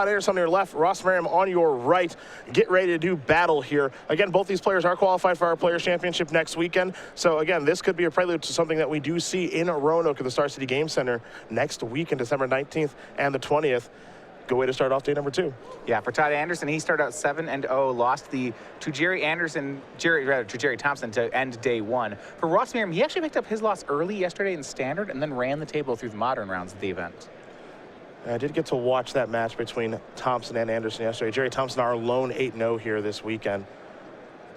Todd Anderson on your left, Ross Merriam on your right. Get ready to do battle here. Again, both these players are qualified for our Players' Championship next weekend. So again, this could be a prelude to something that we do see in Roanoke at the Star City Game Center next week in December 19th and the 20th. Good way to start off day number 2. Yeah, for Todd Anderson, he started out 7-0, lost to Jerry Thompson to end day 1. For Ross Merriam, he actually picked up his loss early yesterday in Standard and then ran the table through the modern rounds of the event. I did get to watch that match between Thompson and Anderson yesterday. Jerry Thompson, our lone 8-0 here this weekend.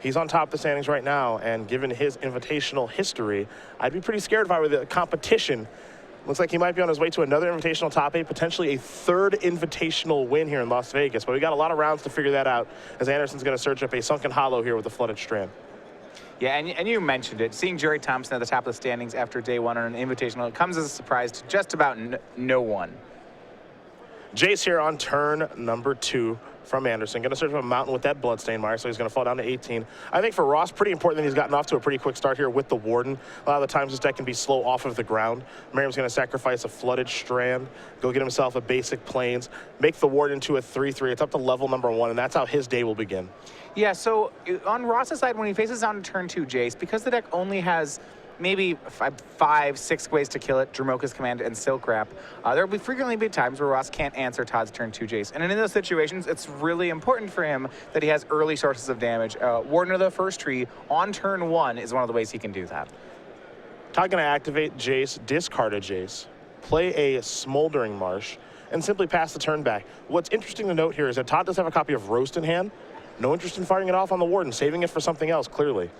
He's on top of the standings right now, and given his invitational history, I'd be pretty scared if I were the competition. Looks like he might be on his way to another invitational top 8, potentially a third invitational win here in Las Vegas. But we got a lot of rounds to figure that out as Anderson's going to search up a sunken hollow here with a flooded strand. Yeah, and you mentioned it. Seeing Jerry Thompson at the top of the standings after day 1 on an invitational, it comes as a surprise to just about no one. Jace here on turn number 2 from Anderson. Going to search up a mountain with that bloodstain mire, so he's going to fall down to 18. I think for Ross, pretty important that he's gotten off to a pretty quick start here with the Warden. A lot of the times this deck can be slow off of the ground. Merriam's going to sacrifice a flooded strand, go get himself a basic plains, make the Warden into a 3-3. It's up to level number 1, and that's how his day will begin. Yeah, so on Ross's side, when he faces down to turn 2 Jace, because the deck only has maybe 5-6 ways to kill it, Dromoka's Command and Silk Wrap, there will frequently be times where Ross can't answer Todd's turn 2 Jace. And in those situations, it's really important for him that he has early sources of damage. Warden of the First Tree on turn 1 is one of the ways he can do that. Todd going to activate Jace, discard a Jace, play a Smoldering Marsh, and simply pass the turn back. What's interesting to note here is that Todd does have a copy of Roast in hand. No interest in firing it off on the Warden, saving it for something else, clearly.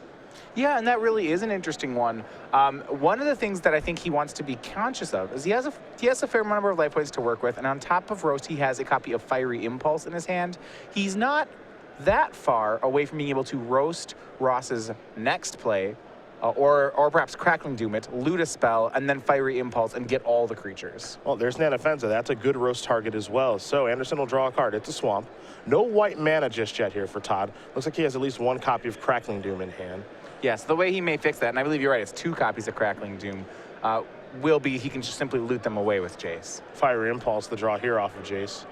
Yeah, and that really is an interesting one. One of the things that I think he wants to be conscious of is he has a fair number of life points to work with, and on top of Roast, he has a copy of Fiery Impulse in his hand. He's not that far away from being able to roast Ross's next play, or perhaps Crackling Doom it, loot a spell, and then Fiery Impulse and get all the creatures. Well, there's Nanofenza. That's a good roast target as well. So Anderson will draw a card. It's a swamp. No white mana just yet here for Todd. Looks like he has at least 1 copy of Crackling Doom in hand. Yes, the way he may fix that, and I believe you're right, it's 2 copies of Crackling Doom, will be he can just simply loot them away with Jace. Fiery Impulse, the draw here off of Jace.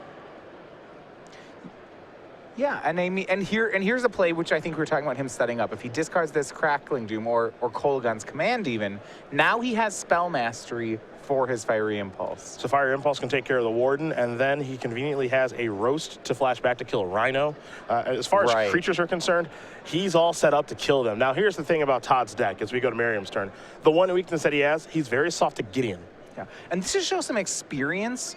Yeah, and here's a play which I think we were talking about him setting up. If he discards this Crackling Doom or Kolaghan's Command even, now he has Spell Mastery for his Fiery Impulse. So Fiery Impulse can take care of the Warden, and then he conveniently has a Roast to flash back to kill Rhino. As far as creatures are concerned, he's all set up to kill them. Now here's the thing about Todd's deck as we go to Merriam's turn. The one weakness that he has, he's very soft to Gideon. Yeah, and this just shows some experience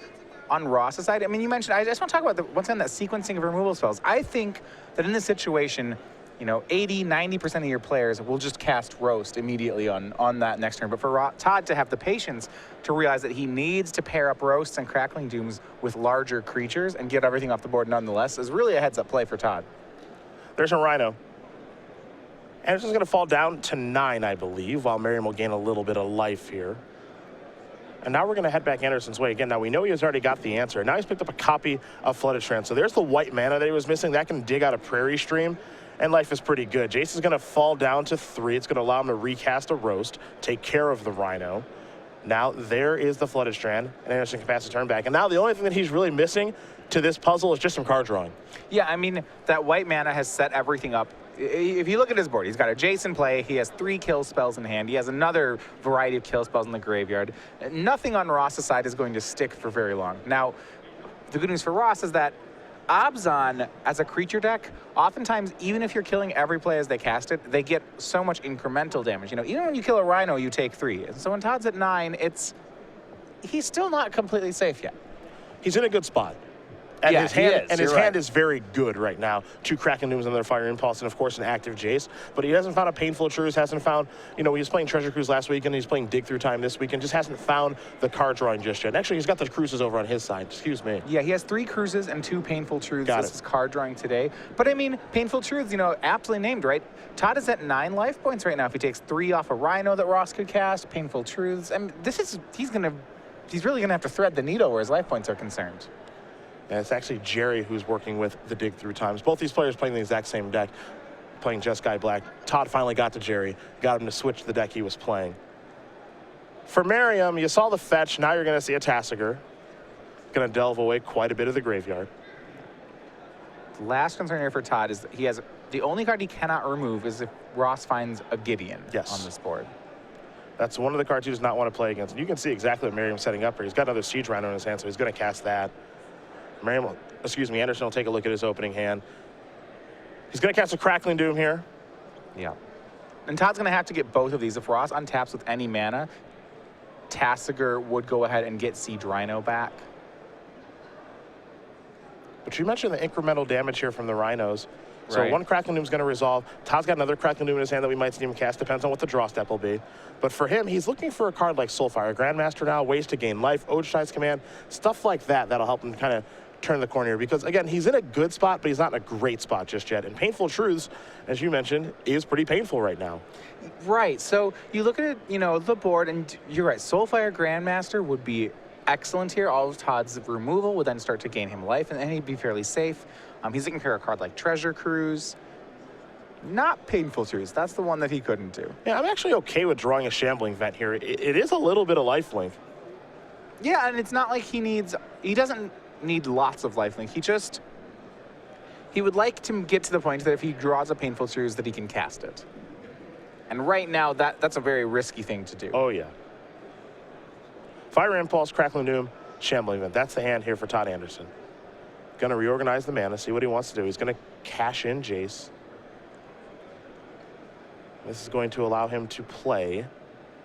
on Ross's side. I mean, you mentioned, I just want to talk about once again that sequencing of removal spells. I think that in this situation, you know, 80-90% of your players will just cast Roast immediately on that next turn. But for Todd to have the patience to realize that he needs to pair up Roasts and Crackling Dooms with larger creatures and get everything off the board nonetheless is really a heads-up play for Todd. There's a Rhino. Anderson's going to fall down to 9, I believe, while Merriam will gain a little bit of life here. And now we're going to head back Anderson's way again. Now we know he has already got the answer. Now he's picked up a copy of Flooded Strand. So there's the white mana that he was missing. That can dig out a Prairie Stream. And life is pretty good. Jace is going to fall down to 3. It's going to allow him to recast a Roast, take care of the Rhino. Now there is the Flooded Strand, and Anderson can pass the turn back. And now the only thing that he's really missing to this puzzle is just some card drawing. Yeah, I mean, that white mana has set everything up. If you look at his board, he's got a Jace in play. He has 3 kill spells in hand. He has another variety of kill spells in the graveyard. Nothing on Ross's side is going to stick for very long. Now, the good news for Ross is that Abzan, as a creature deck, oftentimes, even if you're killing every play as they cast it, they get so much incremental damage. You know, even when you kill a Rhino, you take 3. And so when Todd's at 9, he's still not completely safe yet. He's in a good spot. And yeah, his hand is very good right now. 2 Crackling Dooms and their Fire Impulse, and of course an active Jace. But he hasn't found a Painful Truce, hasn't found, you know, he was playing Treasure Cruise last weekend, he's playing Dig Through Time this weekend, just hasn't found the card drawing just yet. And actually, he's got the cruises over on his side, excuse me. Yeah, he has 3 cruises and 2 Painful Truths. This is card drawing today. But I mean, Painful Truths, you know, aptly named, right? Todd is at 9 life points right now. If he takes 3 off a Rhino that Ross could cast, Painful Truths, and he's really gonna have to thread the needle where his life points are concerned. And it's actually Jerry who's working with the Dig Through Times. Both these players playing the exact same deck, playing Jeskai Black. Todd finally got to Jerry, got him to switch the deck he was playing. For Merriam, you saw the fetch. Now you're going to see a Tasigur. Going to delve away quite a bit of the graveyard. The last concern here for Todd is that he has the only card he cannot remove is if Ross finds a Gideon on this board. That's one of the cards he does not want to play against. And you can see exactly what Merriam's setting up here. He's got another Siege Rhino in his hand, so he's going to cast that. Anderson will take a look at his opening hand. He's going to cast a Crackling Doom here. Yeah. And Todd's going to have to get both of these. If Ross untaps with any mana, Tasigur would go ahead and get Siege Rhino back. But you mentioned the incremental damage here from the Rhinos. So one Crackling Doom is going to resolve. Todd's got another Crackling Doom in his hand that we might see him cast. Depends on what the draw step will be. But for him, he's looking for a card like Soulfire Grandmaster now, ways to gain life, Ojai's Command, stuff like that that'll help him kind of turn the corner here. Because, again, he's in a good spot, but he's not in a great spot just yet. And Painful Truths, as you mentioned, is pretty painful right now. Right. So you look at it, you know, the board, and you're right. Soulfire Grandmaster would be excellent here. All of Todd's removal would then start to gain him life, and then he'd be fairly safe. He's looking for a card like Treasure Cruise. Not Painful Truths. That's the one that he couldn't do. Yeah, I'm actually okay with drawing a Shambling Vent here. It is a little bit of lifelink. Yeah, and it's not like he doesn't need lots of lifelink. He would like to get to the point that if he draws a Painful Truths that he can cast it. And right now, that's a very risky thing to do. Oh, yeah. Fire Impulse, Crackling Doom, Shambling Vent. That's the hand here for Todd Anderson. Going to reorganize the mana, see what he wants to do. He's going to cash in Jace. This is going to allow him to play,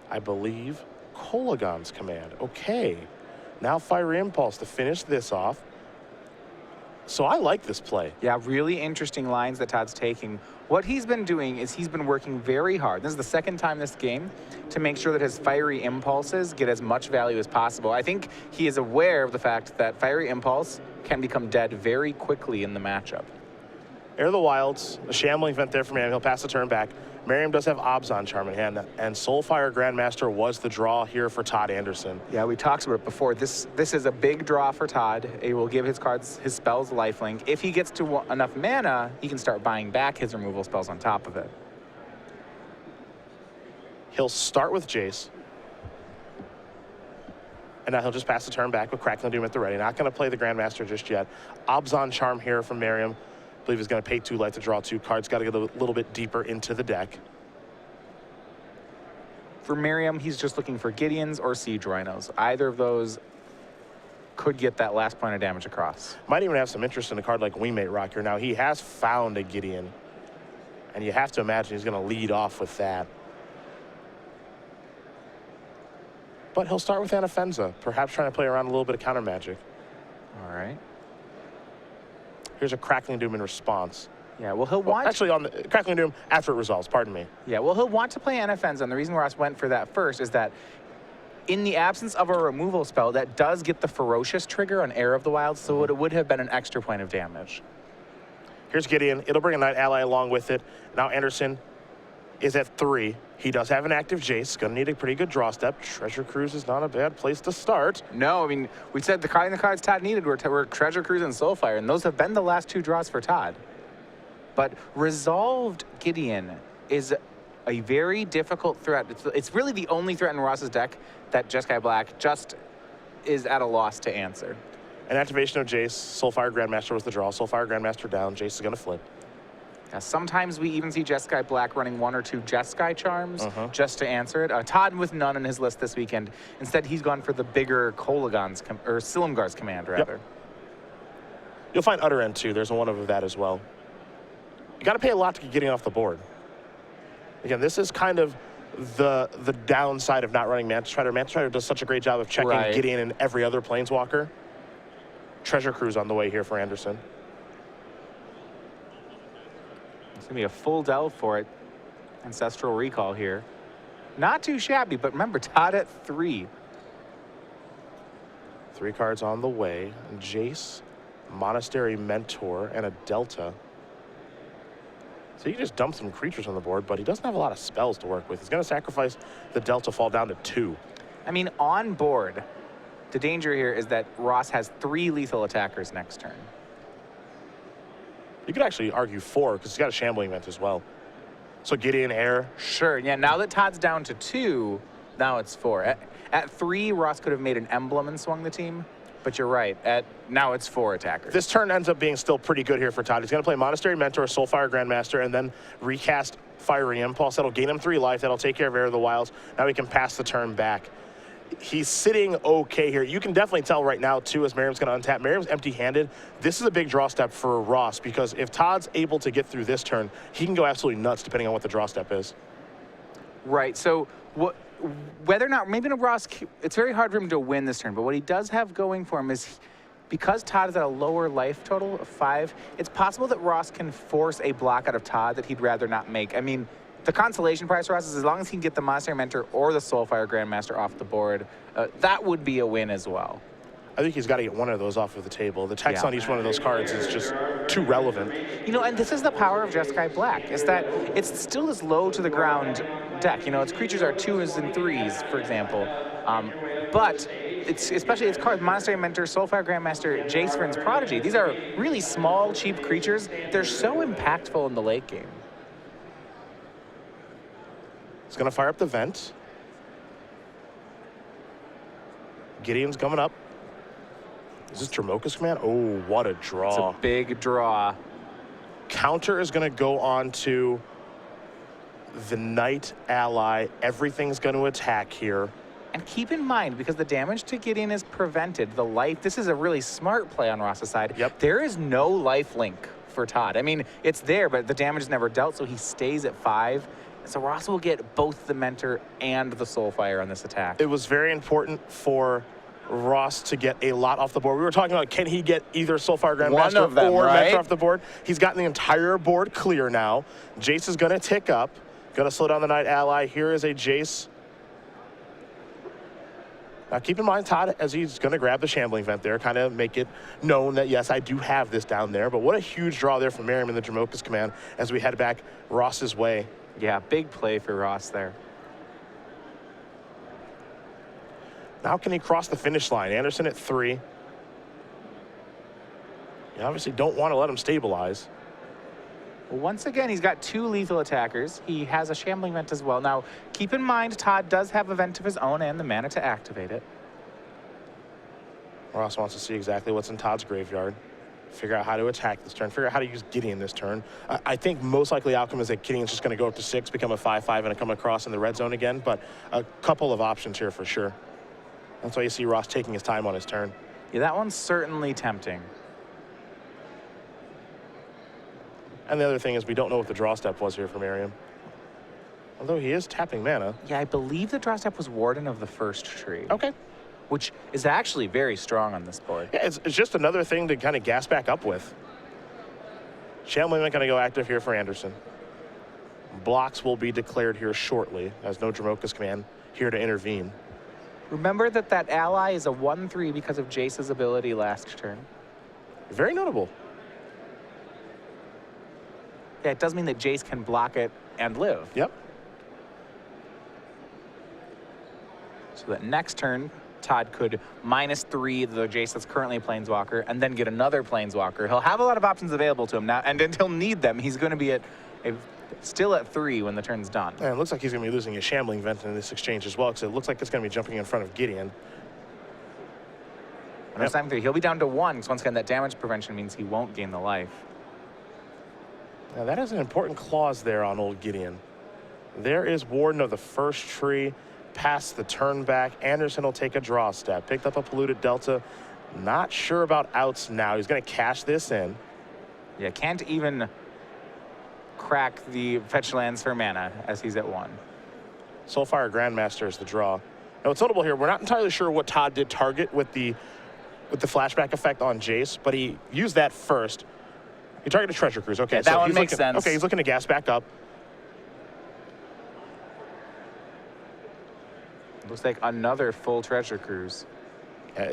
I believe, Kolagon's Command. Okay. Now Fire Impulse to finish this off. So I like this play. Yeah, really interesting lines that Todd's taking. What he's been doing is he's been working very hard. This is the second time this game to make sure that his Fiery Impulses get as much value as possible. I think he is aware of the fact that Fiery Impulse can become dead very quickly in the matchup. Heir of the Wilds, a Shambling Vent there for Merriam. He'll pass the turn back. Merriam does have Obzon Charm in hand, and Soulfire Grandmaster was the draw here for Todd Anderson. Yeah, we talked about it before. This is a big draw for Todd. It will give his spells lifelink. If he gets to enough mana, he can start buying back his removal spells on top of it. He'll start with Jace. And now he'll just pass the turn back with Crackling Doom at the ready. Not going to play the Grandmaster just yet. Obzon Charm here from Merriam. I believe he's going to pay 2 life to draw 2 cards. Got to get a little bit deeper into the deck. For Merriam, he's just looking for Gideons or Siege Rhinos. Either of those could get that last point of damage across. Might even have some interest in a card like Wingmate Rocker. Now, he has found a Gideon, and you have to imagine he's going to lead off with that. But he'll start with Anafenza, perhaps trying to play around a little bit of counter magic. All right. Here's a Crackling Doom in response. Yeah, well, he'll want... Actually, on the Crackling Doom after it resolves, pardon me. Yeah, well, he'll want to play Anafenza, and the reason Ross went for that first is that in the absence of a removal spell, that does get the Ferocious trigger on Heir of the Wild, so it would have been an extra point of damage. Here's Gideon. It'll bring a Knight Ally along with it. Now Anderson is at 3. He does have an active Jace. Going to need a pretty good draw step. Treasure Cruise is not a bad place to start. No, I mean, we said the cards Todd needed were Treasure Cruise and Soulfire, and those have been the last 2 draws for Todd. But Resolved Gideon is a very difficult threat. It's really the only threat in Ross's deck that Jeskai Black just is at a loss to answer. An activation of Jace. Soulfire Grandmaster was the draw. Soulfire Grandmaster down. Jace is going to flip. Sometimes we even see Jeskai Black running 1 or 2 Jeskai charms just to answer it. Todd with none in his list this weekend. Instead, he's gone for the bigger or Silumgar's Command, rather. Yep. You'll find Utter End, too. There's one of that as well. You got to pay a lot to get getting off the board. Again, this is kind of the downside of not running Mantis Strider. Mantis Strider does such a great job of checking Gideon and every other Planeswalker. Treasure Cruise on the way here for Anderson. It's going to be a full delve for it. Ancestral Recall here. Not too shabby, but remember, Todd at 3. 3 cards on the way. Jace, Monastery Mentor, and a Delta. So you can just dump some creatures on the board, but he doesn't have a lot of spells to work with. He's going to sacrifice the Delta, fall down to 2. I mean, on board, the danger here is that Ross has 3 lethal attackers next turn. You could actually argue 4, because he's got a Shambling Vent as well. So Gideon, Heir. Sure, yeah, now that Todd's down to 2, now it's 4. At 3, Ross could have made an emblem and swung the team. But you're right. Now it's 4 attackers. This turn ends up being still pretty good here for Todd. He's going to play Monastery Mentor, Soulfire Grandmaster, and then recast Fiery Impulse. That'll gain him 3 life. That'll take care of Air of the Wilds. Now he can pass the turn back. He's sitting okay here. You can definitely tell right now, too, as Merriam's going to untap. Merriam's empty-handed. This is a big draw step for Ross, because if Todd's able to get through this turn, he can go absolutely nuts depending on what the draw step is. Right. So whether or not, maybe Ross, it's very hard for him to win this turn, but what he does have going for him is, because Todd is at a lower life total of 5, it's possible that Ross can force a block out of Todd that he'd rather not make. I mean, the consolation prize for us is as long as he can get the Monastery Mentor or the Soulfire Grandmaster off the board, that would be a win as well. I think he's got to get one of those off of the table. The text on each one of those cards is just too relevant. You know, and this is the power of Jeskai Black, is that it's still this low to the ground deck. You know, its creatures are 2s and 3s, for example. But it's especially its cards, Monastery Mentor, Soulfire Grandmaster, Jace Vryn's Prodigy. These are really small, cheap creatures. They're so impactful in the late game. He's going to fire up the vent. Gideon's coming up. Is this Dromoka's command? Oh, what a draw. It's a big draw. Counter is going to go on to the Knight ally. Everything's going to attack here. And keep in mind, because the damage to Gideon is prevented, the life, this is a really smart play on Ross's side. Yep. There is no life link for Todd. I mean, it's there, but the damage is never dealt, so he stays at 5. So Ross will get both the Mentor and the Soulfire on this attack. It was very important for Ross to get a lot off the board. We were talking about, can he get either Soulfire Grandmaster or Mentor off the board? He's gotten the entire board clear now. Jace is going to tick up. Going to slow down the Knight ally. Here is a Jace. Now keep in mind, Todd, as he's going to grab the Shambling Vent there, kind of make it known that, yes, I do have this down there. But what a huge draw there from Merriam in the Dromoka's command as we head back Ross's way. Yeah, big play for Ross there. Now can he cross the finish line? Anderson at 3. You obviously don't want to let him stabilize. Well, once again, he's got 2 lethal attackers. He has a Shambling Vent as well. Now, keep in mind, Todd does have a Vent of his own and the mana to activate it. Ross wants to see exactly what's in Todd's graveyard. Figure out how to attack this turn. Figure out how to use Gideon this turn. I think most likely outcome is that Gideon's just going to go up to 6, become a 5/5, and come across in the red zone again. But a couple of options here for sure. That's why you see Ross taking his time on his turn. Yeah, that one's certainly tempting. And the other thing is we don't know what the draw step was here for Merriam. Although he is tapping mana. Yeah, I believe the draw step was Warden of the First Tree. Okay. Which is actually very strong on this board. Yeah, it's just another thing to kind of gas back up with. Shambling Vent going to go active here for Anderson. Blocks will be declared here shortly, as no Dromoka's command here to intervene. Remember that ally is a 1/3 because of Jace's ability last turn. Very notable. Yeah, it does mean that Jace can block it and live. Yep. So that next turn, Todd could -3 the Jace that's currently a Planeswalker and then get another Planeswalker. He'll have a lot of options available to him now, and until need them, he's going to be still at 3 when the turn's done. And it looks like he's going to be losing his Shambling Vent in this exchange as well, because it looks like it's going to be jumping in front of Gideon. And this time, he'll be down to 1, because once again, that damage prevention means he won't gain the life. Now that is an important clause there on old Gideon. There is Warden of the First Tree. Pass the turn back. Anderson will take a draw step. Picked up a Polluted Delta. Not sure about outs now. He's going to cash this in. Yeah, can't even crack the fetch lands for mana as he's at 1. Soulfire Grandmaster is the draw. Now what's notable here, we're not entirely sure what Todd did target with the flashback effect on Jace, but he used that first. He targeted Treasure Cruise. Okay, yeah, that so one he's makes looking, sense. Okay, he's looking to gas back up. Looks like another full Treasure Cruise.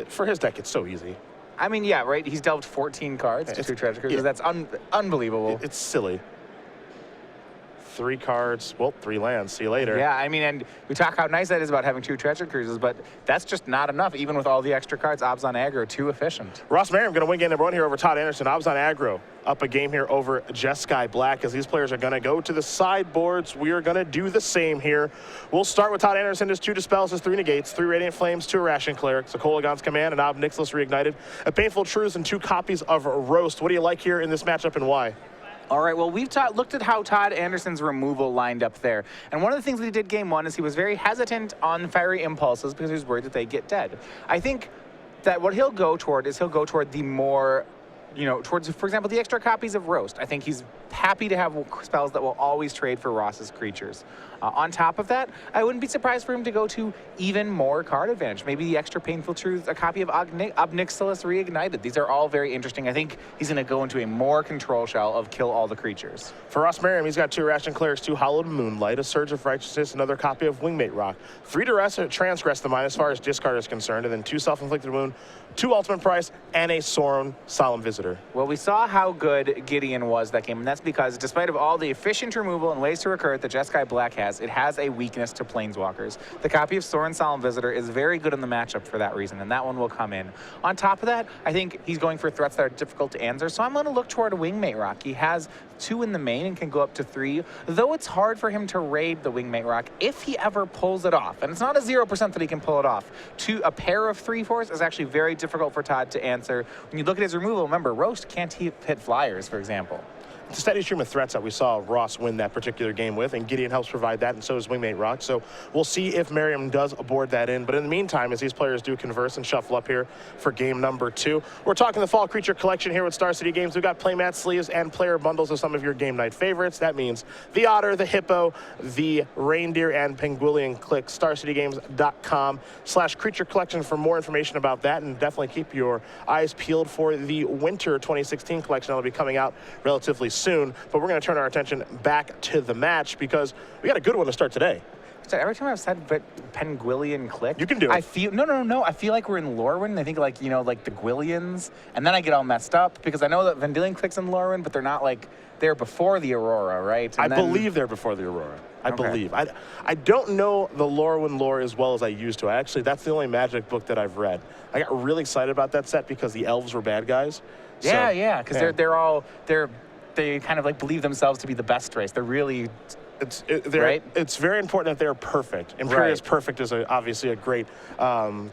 For his deck, it's so easy. I mean, yeah, right? He's dealt 14 cards to 2 Treasure Cruises. That's unbelievable. It's silly. 3 cards, well, 3 lands. See you later. Yeah, I mean, and we talk how nice that is about having 2 treasure cruises, but that's just not enough. Even with all the extra cards, Obzon aggro, too efficient. Ross Merriam going to win game number 1 here over Todd Anderson. Obzon aggro up a game here over Jeskai Black as these players are going to go to the sideboards. We are going to do the same here. We'll start with Todd Anderson. His 2 Dispels, his 3 Negates, 3 Radiant Flames, 2 Irrational Clerics, a Kolagon's Command, an Ob Nixilis Reignited, a Painful Truths, and 2 copies of Roast. What do you like here in this matchup and why? All right, well, we've looked at how Todd Anderson's removal lined up there. And one of the things that he did game 1 is he was very hesitant on Fiery Impulses because he was worried that they get dead. I think that what he'll go toward is the more, towards, for example, the extra copies of Roast. I think he's happy to have spells that will always trade for Ross's creatures. On top of that, I wouldn't be surprised for him to go to even more card advantage. Maybe the extra Painful Truth, a copy of Ob Nixilis Reignited. These are all very interesting. I think he's going to go into a more control shell of kill all the creatures. For Ross Merriam, he's got 2 Irrational Clerics, 2 Hallowed Moonlight, a Surge of Righteousness, another copy of Wingmate Rock, 3 Duress, Transgress the Mind as far as discard is concerned, and then 2 Self-Inflicted Wound, 2 Ultimate Price, and a Sauron Solemn Visitor. Well, we saw how good Gideon was that game, and that's because despite of all the efficient removal and ways to recur that Jeskai Black has, it has a weakness to Planeswalkers. The copy of Sauron Solemn Visitor is very good in the matchup for that reason, and that one will come in. On top of that, I think he's going for threats that are difficult to answer, so I'm going to look toward a Wingmate Rock. He has 2 in the main and can go up to 3, though it's hard for him to raid the Wingmate Rock if he ever pulls it off. And it's not a 0% that he can pull it off. A pair of 3/4s is actually very difficult for Todd to answer. When you look at his removal, remember, Roast can't hit flyers, for example. It's a steady stream of threats that we saw Ross win that particular game with, and Gideon helps provide that, and so does Wingmate Rock. So we'll see if Merriam does board that in. But in the meantime, as these players do converse and shuffle up here for game number 2, we're talking the Fall Creature Collection here with Star City Games. We've got playmat sleeves and player bundles of some of your game night favorites. That means the Otter, the Hippo, the Reindeer, and Penguillion. Click starcitygames.com/creature collection for more information about that, and definitely keep your eyes peeled for the Winter 2016 collection that'll be coming out relatively soon. But we're going to turn our attention back to the match because we got a good one to start today. So every time I've said Penguillion Click, you can do it. I feel no. I feel like we're in Lorwyn. I think like like the Gwillions, and then I get all messed up because I know that Vendilion Click's in Lorwyn, but they're not like they're before the Aurora, right? I believe they're before the Aurora. I believe. I don't know the Lorwyn lore as well as I used to. That's the only Magic book that I've read. I got really excited about that set because the elves were bad guys. Yeah, because they kind of like believe themselves to be the best race. They're really, right? It's very important that they're perfect. Imperius perfect is obviously a great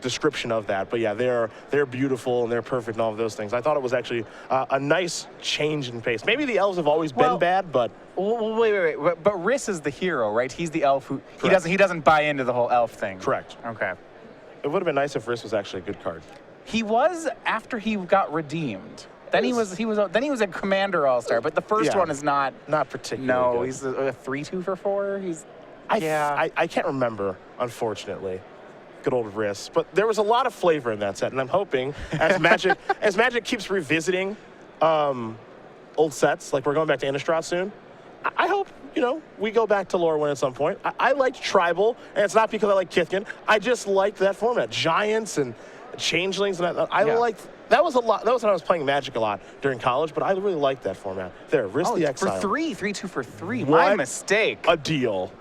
description of that. But yeah, they're beautiful and they're perfect and all of those things. I thought it was actually a nice change in pace. Maybe the elves have always been bad, but wait. But Riss is the hero, right? He's the elf who he doesn't buy into the whole elf thing. Correct. Okay. It would have been nice if Riss was actually a good card. He was after he got redeemed. Then he was a Commander All-Star, but the first one is not particularly. No, good. he's a 3/2 for 4. I can't remember, unfortunately. Good old Riss, but there was a lot of flavor in that set, and I'm hoping as Magic keeps revisiting old sets, like we're going back to Innistrad soon. I hope we go back to Lorwyn at some point. I liked Tribal, and it's not because I like Kithkin. I just liked that format, Giants and Changelings, and I liked. That was a lot. That was when I was playing Magic a lot during college, but I really liked that format. There, Riss the Exile. For 3/2 for 3. What My mistake. A deal.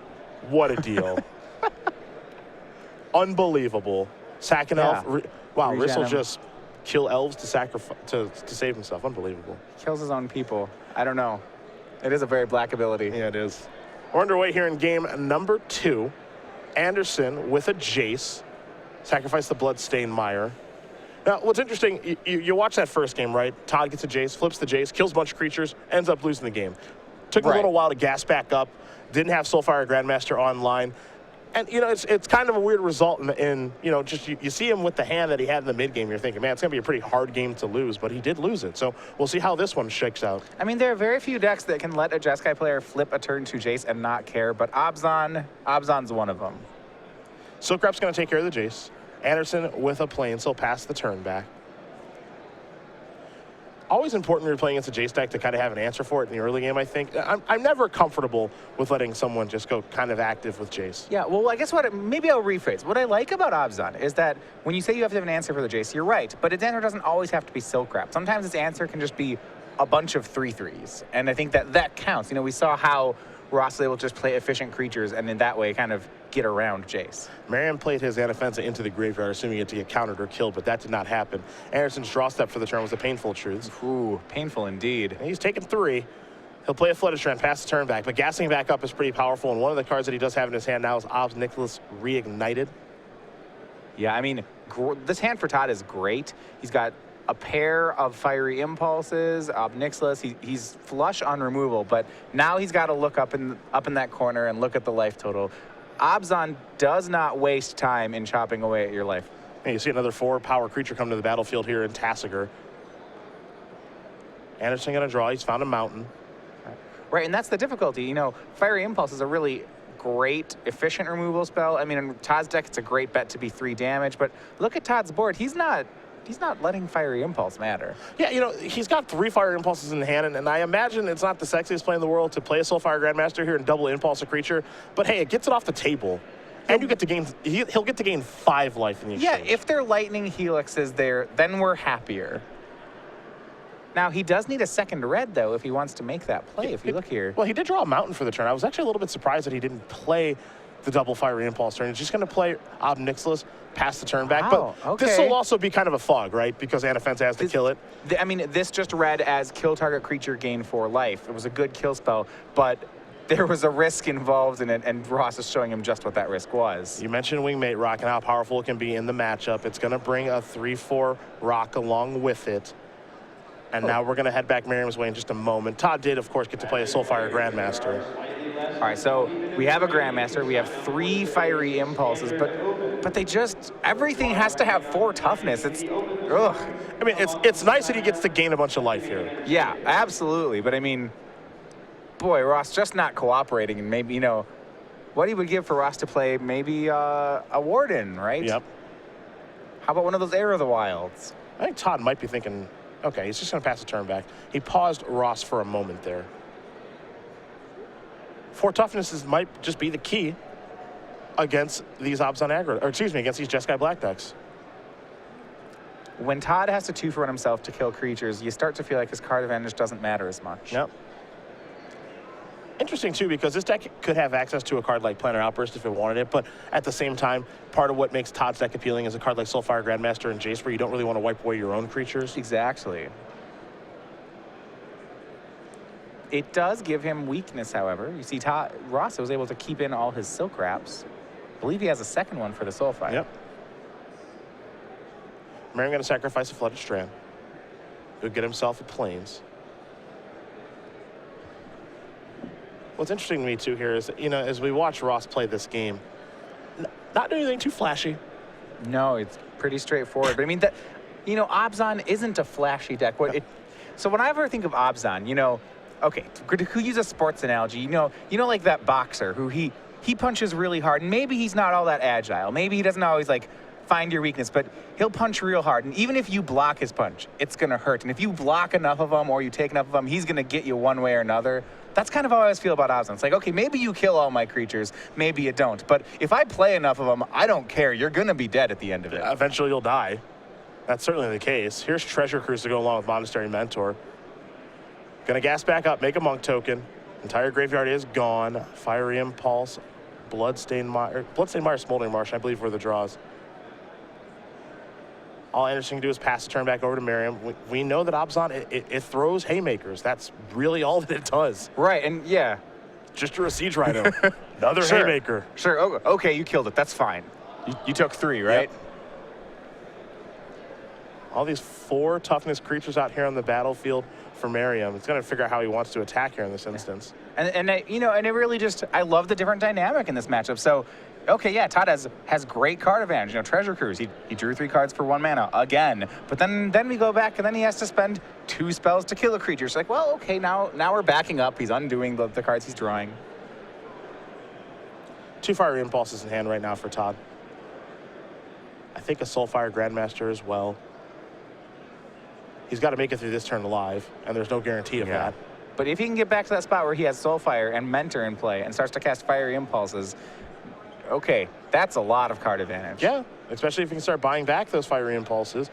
What a deal. Unbelievable. Sack an elf. Wow, Riss will just kill elves to save himself. Unbelievable. Kills his own people. I don't know. It is a very black ability. Yeah, it is. We're underway here in game number 2. Anderson with a Jace. Sacrifice the Bloodstained Mire. Now, what's interesting, you watch that first game, right? Todd gets a Jace, flips the Jace, kills a bunch of creatures, ends up losing the game. Took a little while to gas back up. Didn't have Soulfire Grandmaster online. And, it's kind of a weird result in just you see him with the hand that he had in the mid-game. You're thinking, man, it's going to be a pretty hard game to lose, but he did lose it. So we'll see how this one shakes out. I mean, there are very few decks that can let a Jeskai player flip a turn to Jace and not care, but Obzon's one of them. Silkrap's going to take care of the Jace. Anderson with a plane, so he'll pass the turn back. Always important when you're playing against a Jace deck to kind of have an answer for it in the early game, I think. I'm never comfortable with letting someone just go kind of active with Jace. Yeah, well, I guess maybe I'll rephrase. What I like about Obzon is that when you say you have to have an answer for the Jace, you're right, but its answer doesn't always have to be Silkrap. Sometimes its answer can just be a bunch of 3/3s. And I think that counts. You know, we saw how Ross was able to just play efficient creatures and in that way kind of get around Jace. Merriam played his Anafenza into the graveyard, assuming it to get countered or killed, but that did not happen. Anderson's draw step for the turn was a painful truth. Ooh, painful indeed. And he's taken 3. He'll play a Flooded Strand, pass the turn back, but gassing back up is pretty powerful, and one of the cards that he does have in his hand now is Obs Nicholas Reignited. Yeah, I mean, this hand for Todd is great. He's got a pair of Fiery Impulses, Ob Nicholas. He's flush on removal, but now he's got to look up in that corner and look at the life total. Obzon does not waste time in chopping away at your life. And you see another 4-power creature come to the battlefield here in Tassiger. Anderson going to draw. He's found a mountain. Right, and that's the difficulty. You know, Fiery Impulse is a really great, efficient removal spell. I mean, in Todd's deck, it's a great bet to be 3 damage, but look at Todd's board. He's not letting Fiery Impulse matter. Yeah, you know, he's got 3 Fire Impulses in the hand, and I imagine it's not the sexiest play in the world to play a Soulfire Grandmaster here and double impulse a creature, but hey, it gets it off the table. And you get to gain, he'll get to gain 5 life in the exchange. Yeah, if their Lightning Helix is there, then we're happier. Now, he does need a second red, though, if he wants to make that play, if you look here. Well, he did draw a mountain for the turn. I was actually a little bit surprised that he didn't play the double Fiery Impulse turn. He's just going to play Ob Nicholas, pass the turn back. Wow, But okay. this will also be kind of a fog, right? Because Anafenza has to kill it. I mean, this just read as kill target creature, gain 4 life. It was a good kill spell, but there was a risk involved in it, and Ross is showing him just what that risk was. You mentioned Wingmate Rock and how powerful it can be in the matchup. It's going to bring a 3/4 Rock along with it. And now we're going to head back Merriam's way in just a moment. Todd did, of course, get to play a Soulfire Grandmaster. All right, so we have a Grandmaster. We have 3 Fiery Impulses, but they just, everything has to have 4 toughness. It's, ugh. I mean, it's nice that he gets to gain a bunch of life here. Yeah, absolutely. But I mean, boy, Ross just not cooperating, and maybe, you know, what he would give for Ross to play maybe a Warden, right? Yep. How about one of those Air of the Wilds? I think Todd might be thinking, okay, he's just going to pass the turn back. He paused Ross for a moment there. 4 toughnesses might just be the key against these Obs on aggro, or excuse me, against these Jeskai Black decks. When Todd has to 2-for-1 himself to kill creatures, you start to feel like his card advantage doesn't matter as much. Yep. Interesting, too, because this deck could have access to a card like Planar Outburst if it wanted it, but at the same time, part of what makes Todd's deck appealing is a card like Soulfire Grandmaster and Jace, where you don't really want to wipe away your own creatures. Exactly. It does give him weakness, however. You see, Ross was able to keep in all his Silk Wraps. I believe he has a second one for the Soulfire. Yep. Merriam going to sacrifice a Flooded Strand. He'll get himself a Plains. What's interesting to me, too, here is, you know, as we watch Ross play this game, not doing anything too flashy. No, it's pretty straightforward. But I mean, that, you know, Obzon isn't a flashy deck. So whenever I think of Obzon, you know, okay, to use a sports analogy, you know, like that boxer who he punches really hard, and maybe he's not all that agile. Maybe he doesn't always like find your weakness, but he'll punch real hard. And even if you block his punch, it's gonna hurt. And if you block enough of them or you take enough of them, he's gonna get you one way or another. That's kind of how I always feel about Obzon. It's like, okay, maybe you kill all my creatures, maybe you don't. But if I play enough of them, I don't care. You're gonna be dead at the end of it. Eventually you'll die. That's certainly the case. Here's Treasure Cruise to go along with Monastery Mentor. Gonna gas back up, make a Monk token. Entire graveyard is gone. Fiery Impulse, Bloodstained Mire, Smoldering Marsh, I believe were the draws. All Anderson can do is pass the turn back over to Merriam. We know that Obzon, it throws haymakers. That's really all that it does. Right, and yeah. Just a Siege Rhino. Another Sure. haymaker. Sure, okay, you killed it. That's fine. You took 3, right? Yep. All these 4 toughness creatures out here on the battlefield for Merriam. It's going to figure out how he wants to attack here in this instance. And you know, and it really just, I love the different dynamic in this matchup. So, okay, yeah, Todd has great card advantage. You know, Treasure Cruise, he drew 3 cards for 1 mana again. But then we go back, and then he has to spend 2 spells to kill a creature. It's like, well, okay, now we're backing up. He's undoing the cards he's drawing. 2 Fiery Impulses in hand right now for Todd. I think a Soulfire Grandmaster as well. He's got to make it through this turn alive, and there's no guarantee of that. But if he can get back to that spot where he has Soulfire and Mentor in play and starts to cast Fiery Impulses, okay, that's a lot of card advantage. Yeah, especially if you can start buying back those Fiery Impulses.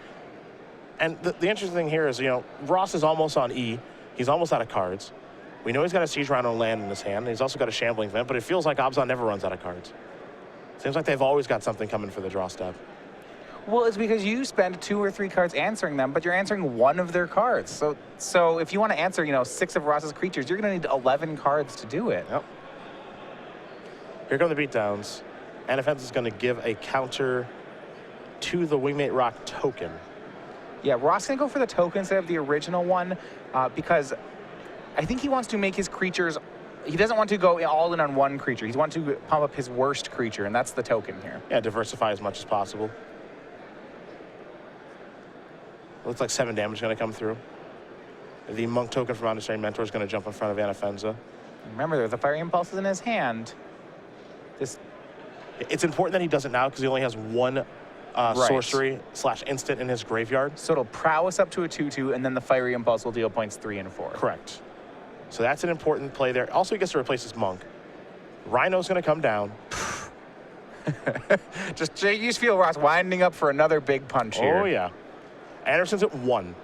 And the interesting thing here is, you know, Ross is almost on E. He's almost out of cards. We know he's got a Siege Rhino land in his hand. And he's also got a Shambling Vent, but it feels like Abzan never runs out of cards. Seems like they've always got something coming for the draw step. Well, it's because you spend 2 or 3 cards answering them, but you're answering one of their cards. So if you want to answer, 6 of Ross's creatures, you're going to need 11 cards to do it. Yep. Here come the beatdowns. Anafenza is going to give a counter to the Wingmate Rock token. Yeah, Ross going to go for the token instead of the original one because I think he wants to make his creatures. He doesn't want to go all in on one creature. He wants to pump up his worst creature, and that's the token here. Yeah, diversify as much as possible. Looks like 7 damage is going to come through. The Monk token from Understanding Mentor is going to jump in front of Anafenza. Remember, the Fire Impulse is in his hand. It's important that he does it now because he only has 1 sorcery / instant in his graveyard. So it'll prowess up to a 2/2, and then the Fiery Impulse will deal points 3 and 4. Correct. So that's an important play there. Also, he gets to replace his Monk. Rhino's going to come down. You just feel Ross winding up for another big punch here. Oh, yeah. Anderson's at 1.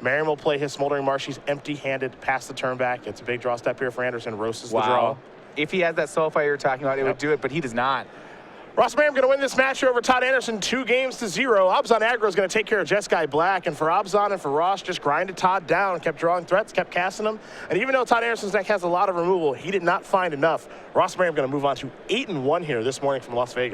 Merriam will play his Smoldering Marsh. He's empty-handed past the turn back. It's a big draw step here for Anderson. Roasts the draw. If he had that Soulfire you're talking about, it would do it, but he does not. Ross Merriam going to win this match here over Todd Anderson 2-0. Abzan Aggro is going to take care of Jeskai Black. And for Abzan and for Ross, just grinded Todd down, kept drawing threats, kept casting them. And even though Todd Anderson's deck has a lot of removal, he did not find enough. Ross Merriam going to move on to 8-1 here this morning from Las Vegas.